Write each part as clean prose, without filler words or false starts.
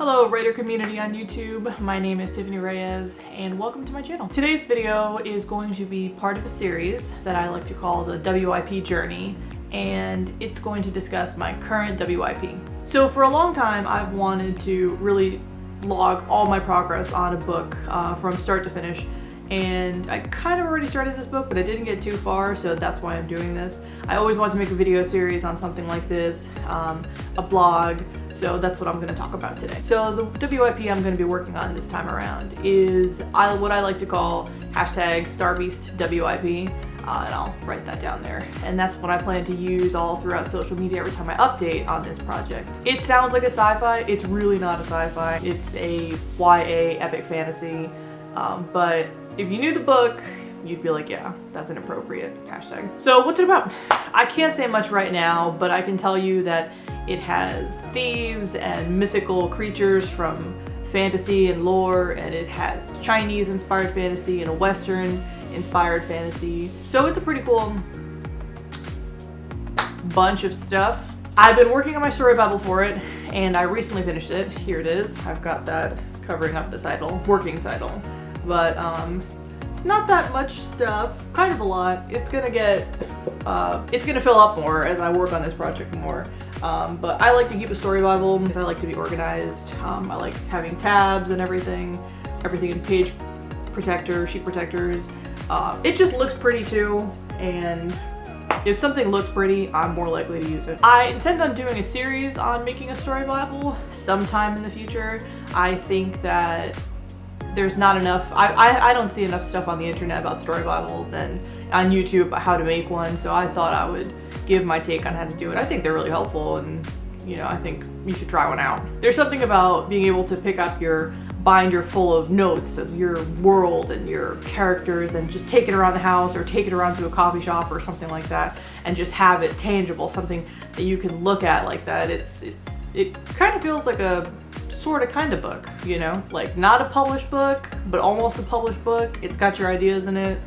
Hello writer community on YouTube, my name is Tiffany Reyes and welcome to my channel. Today's video is going to be part of a series that I like to call the WIP Journey, and it's going to discuss my current WIP. So for a long time I've wanted to really log all my progress on a book from start to finish, and I kind of already started this book but I didn't get too far, so that's why I'm doing this. I always want to make a video series on something like this, a blog, so that's what I'm going to talk about today. So the WIP I'm going to be working on this time around is what I like to call #StarbeastWIP, and I'll write that down there. And that's what I plan to use all throughout social media every time I update on this project. It sounds like a sci-fi, it's really not a sci-fi, it's a YA epic fantasy, but if you knew the book, you'd be like, yeah, that's an appropriate hashtag. So what's it about? I can't say much right now, but I can tell you that it has thieves and mythical creatures from fantasy and lore, and it has Chinese inspired fantasy and a Western inspired fantasy. So it's a pretty cool bunch of stuff. I've been working on my story Bible for it, and I recently finished it. Here it is. I've got that covering up the title, working title. But it's not that much stuff, kind of a lot. It's gonna fill up more as I work on this project more. But I like to keep a story Bible because I like to be organized. I like having tabs and everything in page protectors, sheet protectors. It just looks pretty too, and if something looks pretty, I'm more likely to use it. I intend on doing a series on making a story Bible sometime in the future. I think that there's not enough, I don't see enough stuff on the internet about story Bibles and on YouTube about how to make one, so I thought I would give my take on how to do it. I think they're really helpful, and you know, I think you should try one out. There's something about being able to pick up your binder full of notes of your world and your characters and just take it around the house or take it around to a coffee shop or something like that and just have it tangible, something that you can look at like that. It kind of feels like a sort of kind of book, you know, like not a published book but almost a published book. It's got your ideas in it,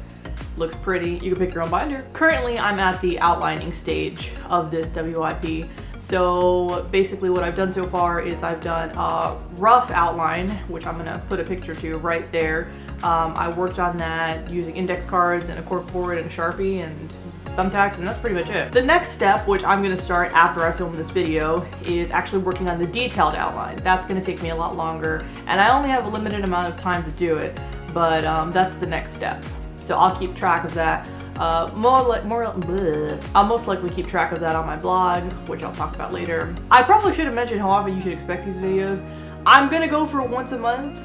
looks pretty, you can pick your own binder. Currently I'm at the outlining stage of this WIP. So basically what I've done so far is I've done a rough outline, which I'm gonna put a picture to right there. I worked on that using index cards and a corkboard and a Sharpie and thumbtacks, and that's pretty much it. The next step, which I'm gonna start after I film this video, is actually working on the detailed outline. That's gonna take me a lot longer, and I only have a limited amount of time to do it, but that's the next step. So I'll keep track of that. I'll most likely keep track of that on my blog, which I'll talk about later. I probably should have mentioned how often you should expect these videos. I'm gonna go for once a month,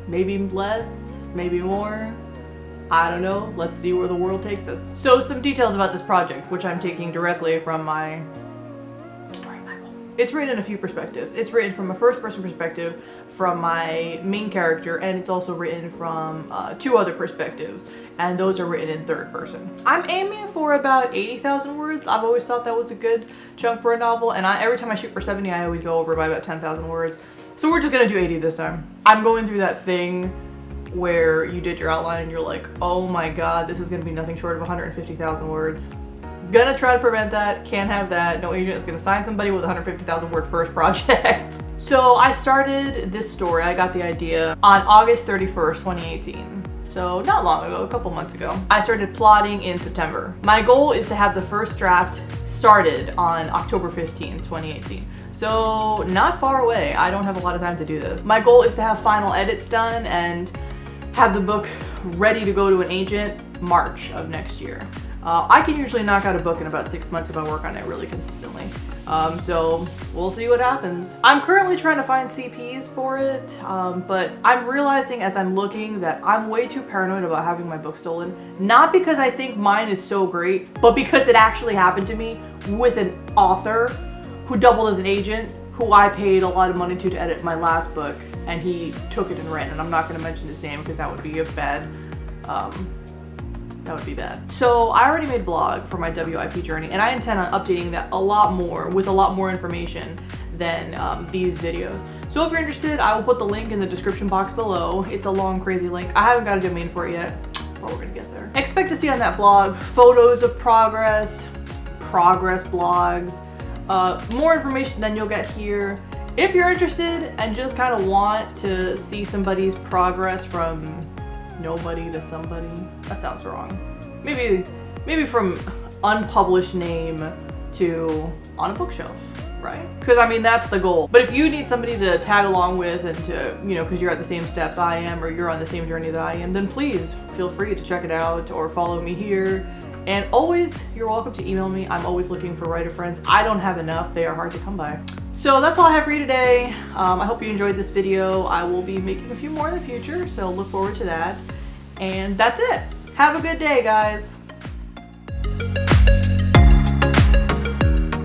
maybe less, maybe more. I don't know, let's see where the world takes us. So some details about this project, which I'm taking directly from my story Bible. It's written in a few perspectives. It's written from a first person perspective from my main character, and it's also written from two other perspectives, and those are written in third person. I'm aiming for about 80,000 words. I've always thought that was a good chunk for a novel, and every time I shoot for 70, I always go over by about 10,000 words. So we're just gonna do 80 this time. I'm going through that thing where you did your outline and you're like, oh my god, this is gonna be nothing short of 150,000 words. Gonna try to prevent that, can't have that. No agent is gonna sign somebody with a 150,000 word first project. So I started this story, I got the idea on August 31st, 2018. So not long ago, a couple months ago. I started plotting in September. My goal is to have the first draft started on October 15th, 2018. So not far away. I don't have a lot of time to do this. My goal is to have final edits done and have the book ready to go to an agent March of next year. I can usually knock out a book in about 6 months if I work on it really consistently. So we'll see what happens. I'm currently trying to find CPs for it, but I'm realizing as I'm looking that I'm way too paranoid about having my book stolen. Not because I think mine is so great, but because it actually happened to me with an author who doubled as an agent, who I paid a lot of money to edit my last book, and he took it and ran, and I'm not going to mention his name because that would be a bad, that would be bad. So I already made a blog for my WIP journey, and I intend on updating that a lot more with a lot more information than these videos. So if you're interested, I will put the link in the description box below. It's a long, crazy link. I haven't got a domain for it yet, but we're gonna get there. Expect to see on that blog photos of progress blogs, more information than you'll get here, if you're interested and just kind of want to see somebody's progress from nobody to somebody, that sounds wrong. Maybe from unpublished name to on a bookshelf, right? Because I mean, that's the goal. But if you need somebody to tag along with and to, you know, because you're at the same steps I am or you're on the same journey that I am, then please feel free to check it out or follow me here. And always, you're welcome to email me. I'm always looking for writer friends. I don't have enough. They are hard to come by. So that's all I have for you today. I hope you enjoyed this video. I will be making a few more in the future, so look forward to that. And that's it. Have a good day, guys.